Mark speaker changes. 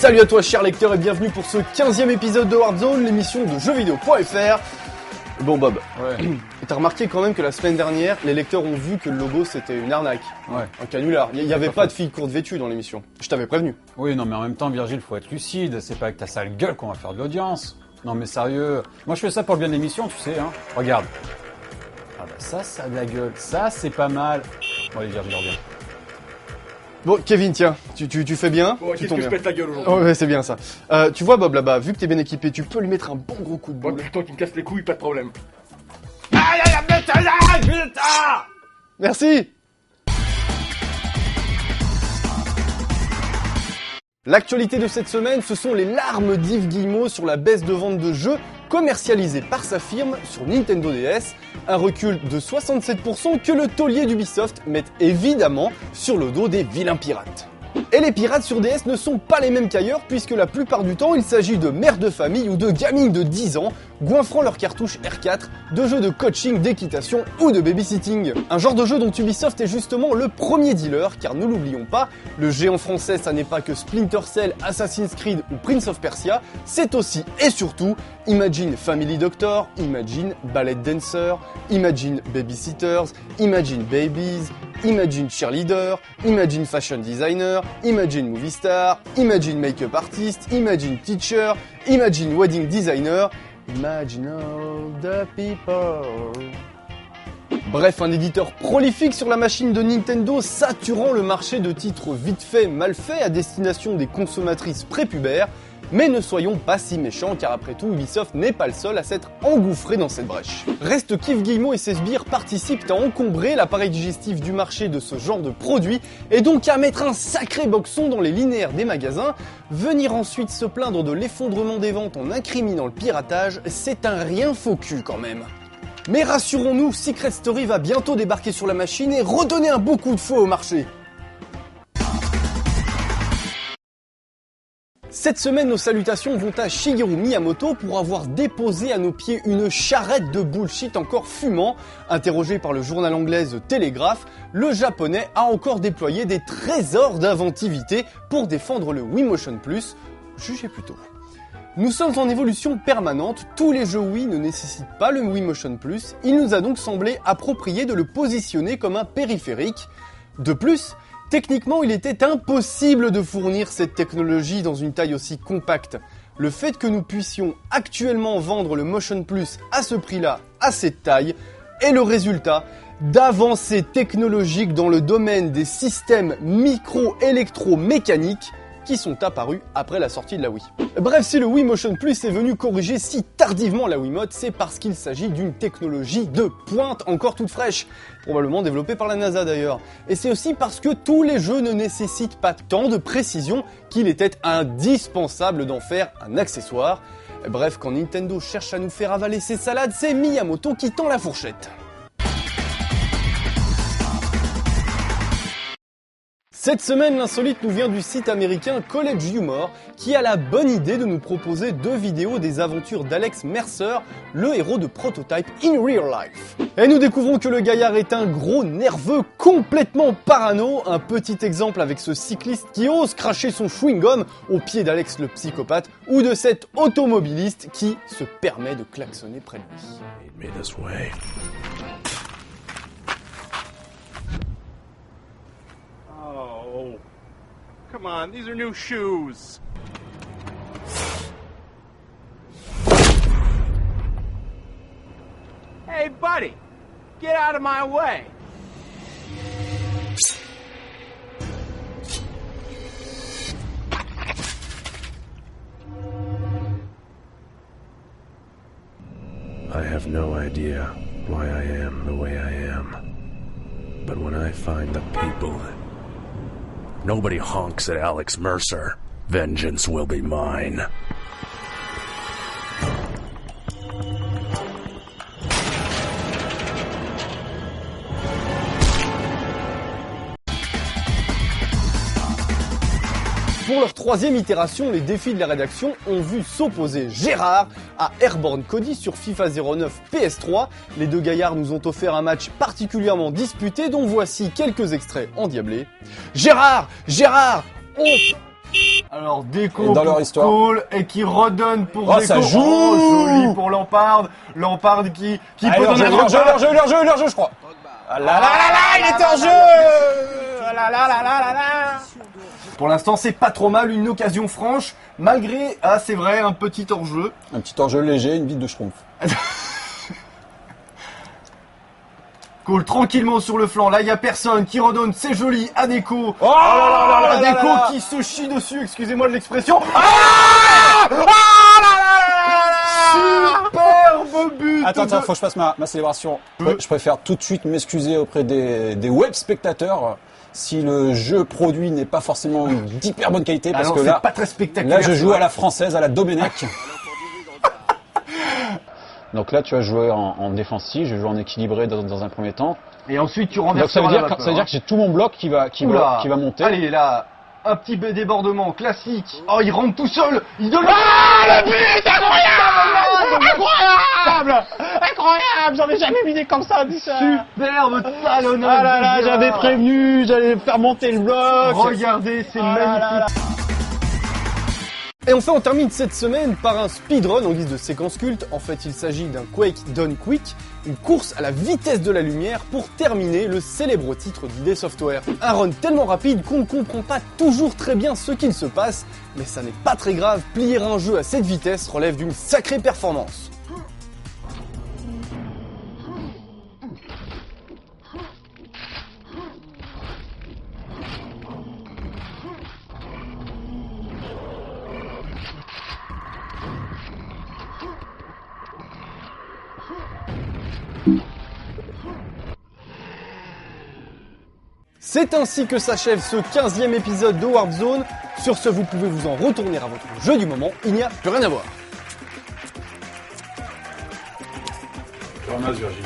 Speaker 1: Salut à toi cher lecteur et bienvenue pour ce 15e épisode de Warzone, l'émission de jeuxvideo.fr. Bon Bob, t'as remarqué quand même que la semaine dernière, les lecteurs ont vu que le logo c'était une arnaque, un canular. Il y avait pas de filles courtes vêtues dans l'émission, je t'avais prévenu.
Speaker 2: Oui, non mais en même temps Virgile, faut être lucide, c'est pas avec ta sale gueule qu'on va faire de l'audience. Non mais sérieux, moi je fais ça pour le bien de l'émission, tu sais, hein. Regarde. Ah bah ça a de la gueule, ça c'est pas mal. Bon allez Virgile, reviens.
Speaker 1: Bon Kevin, tiens, tu fais bien.
Speaker 3: Bon, qu'est-ce que je pète la gueule aujourd'hui?
Speaker 1: Oh ouais, c'est bien ça. Tu vois Bob là-bas, vu que t'es bien équipé, tu peux lui mettre un bon gros coup de boule.
Speaker 3: Bon, putain, qui me casse les couilles, pas de problème.
Speaker 1: Merci. L'actualité de cette semaine, ce sont les larmes d'Yves Guillemot sur la baisse de vente de jeux commercialisés par sa firme sur Nintendo DS, un recul de 67% que le taulier d'Ubisoft met évidemment sur le dos des vilains pirates. Et les pirates sur DS ne sont pas les mêmes qu'ailleurs puisque la plupart du temps il s'agit de mères de famille ou de gamines de 10 ans goinfrant leur cartouche R4 de jeux de coaching, d'équitation ou de babysitting. Un genre de jeu dont Ubisoft est justement le premier dealer car ne l'oublions pas, le géant français ça n'est pas que Splinter Cell, Assassin's Creed ou Prince of Persia, c'est aussi et surtout Imagine Family Doctor, Imagine Ballet Dancer, Imagine Babysitters, Imagine Babies, Imagine Cheerleader, Imagine Fashion Designer, Imagine Movie Star, Imagine Makeup Artist, Imagine Teacher, Imagine Wedding Designer, Imagine all the people. Bref, un éditeur prolifique sur la machine de Nintendo, saturant le marché de titres vite faits, mal faits à destination des consommatrices prépubères. Mais ne soyons pas si méchants car après tout Ubisoft n'est pas le seul à s'être engouffré dans cette brèche. Reste qu'Yves Guillemot et ses sbires participent à encombrer l'appareil digestif du marché de ce genre de produit et donc à mettre un sacré boxon dans les linéaires des magasins. Venir ensuite se plaindre de l'effondrement des ventes en incriminant le piratage, c'est un rien faux cul quand même. Mais rassurons-nous, Secret Story va bientôt débarquer sur la machine et redonner un beau coup de fouet au marché. Cette semaine, nos salutations vont à Shigeru Miyamoto pour avoir déposé à nos pieds une charrette de bullshit encore fumant. Interrogé par le journal anglais The Telegraph, le japonais a encore déployé des trésors d'inventivité pour défendre le Wii Motion Plus. Jugez plutôt. Nous sommes en évolution permanente, tous les jeux Wii ne nécessitent pas le Wii Motion Plus, il nous a donc semblé approprié de le positionner comme un périphérique. De plus, techniquement, il était impossible de fournir cette technologie dans une taille aussi compacte. Le fait que nous puissions actuellement vendre le Motion Plus à ce prix-là, à cette taille, est le résultat d'avancées technologiques dans le domaine des systèmes micro-électromécaniques qui sont apparus après la sortie de la Wii. Bref, si le Wii Motion Plus est venu corriger si tardivement la Wiimote, c'est parce qu'il s'agit d'une technologie de pointe encore toute fraîche, probablement développée par la NASA d'ailleurs. Et c'est aussi parce que tous les jeux ne nécessitent pas tant de précision qu'il était indispensable d'en faire un accessoire. Bref, quand Nintendo cherche à nous faire avaler ses salades, c'est Miyamoto qui tend la fourchette. Cette semaine, l'insolite nous vient du site américain College Humor, qui a la bonne idée de nous proposer 2 vidéos des aventures d'Alex Mercer, le héros de Prototype in Real Life. Et nous découvrons que le gaillard est un gros nerveux complètement parano, un petit exemple avec ce cycliste qui ose cracher son chewing-gum au pied d'Alex le psychopathe, ou de cet automobiliste qui se permet de klaxonner près de lui.
Speaker 4: Oh, come on, these are new shoes. Hey, buddy, get out of my way.
Speaker 5: I have no idea why I am the way I am. But when I find the people... Nobody honks at Alex Mercer. Vengeance will be mine.
Speaker 1: Pour leur 3e itération, les défis de la rédaction ont vu s'opposer Gérard à Airborne Cody sur FIFA 09 PS3. Les deux gaillards nous ont offert un match particulièrement disputé dont voici quelques extraits endiablés. Gérard, on... Alors Deco
Speaker 2: dans leur
Speaker 1: pour
Speaker 2: histoire.
Speaker 1: Cole et qui redonne pour
Speaker 2: Oh,
Speaker 1: Deco.
Speaker 2: ça joue.
Speaker 1: Oh, joli pour Lampard. Lampard qui
Speaker 2: Allez,
Speaker 1: peut donner
Speaker 2: leur jeu, je crois. Ah là là là là, il était en jeu. Ah là là là là là là.
Speaker 1: Pour l'instant, c'est pas trop mal, une occasion franche, malgré, ah c'est vrai, un petit hors-jeu.
Speaker 2: Un petit hors-jeu léger, une bite de schtroumpf.
Speaker 1: Cole tranquillement sur le flanc, là il y a personne qui redonne, c'est joli, à Deco.
Speaker 2: Oh là là là
Speaker 1: Deco
Speaker 2: là là.
Speaker 1: qui se chie dessus, excusez-moi de l'expression. Superbe but.
Speaker 2: Attends,
Speaker 1: de-
Speaker 2: faut que je fasse ma célébration. Je préfère tout de suite m'excuser auprès des web spectateurs si le jeu produit n'est pas forcément d'hyper bonne qualité, parce
Speaker 1: Alors,
Speaker 2: que
Speaker 1: c'est
Speaker 2: là,
Speaker 1: pas très spectaculaire.
Speaker 2: là je
Speaker 1: c'est
Speaker 2: joue
Speaker 1: vrai.
Speaker 2: à la française, à la Domenech. Donc là, tu vas jouer en défensif, je vais jouer en équilibré dans un premier temps.
Speaker 1: Et ensuite tu
Speaker 2: Donc
Speaker 1: renverses
Speaker 2: ça veut
Speaker 1: sur la
Speaker 2: dire,
Speaker 1: vapeur,
Speaker 2: ça veut dire
Speaker 1: hein.
Speaker 2: que j'ai tout mon bloc qui va monter.
Speaker 1: Allez là, un petit débordement classique. Oh, il rentre tout seul. Il donne.
Speaker 2: Ah, le but, incroyable, incroyable, j'en ai jamais vu des comme ça, dis ça.
Speaker 1: Superbe talonnade.
Speaker 2: Ah là là,
Speaker 1: de gars.
Speaker 2: j'avais prévenu, j'allais faire monter le bloc.
Speaker 1: Regardez, c'est
Speaker 2: Ah là là
Speaker 1: magnifique.
Speaker 2: là.
Speaker 1: Et enfin, on termine cette semaine par un speedrun en guise de séquence culte. En fait, il s'agit d'un Quake Done Quick, une course à la vitesse de la lumière pour terminer le célèbre titre d'ID Software. Un run tellement rapide qu'on ne comprend pas toujours très bien ce qu'il se passe, mais ça n'est pas très grave, plier un jeu à cette vitesse relève d'une sacrée performance. C'est ainsi que s'achève ce 15e épisode de Warp Zone. Sur ce, vous pouvez vous en retourner à votre jeu du moment, il n'y a plus rien à voir.
Speaker 2: Je ramasse, Virgile.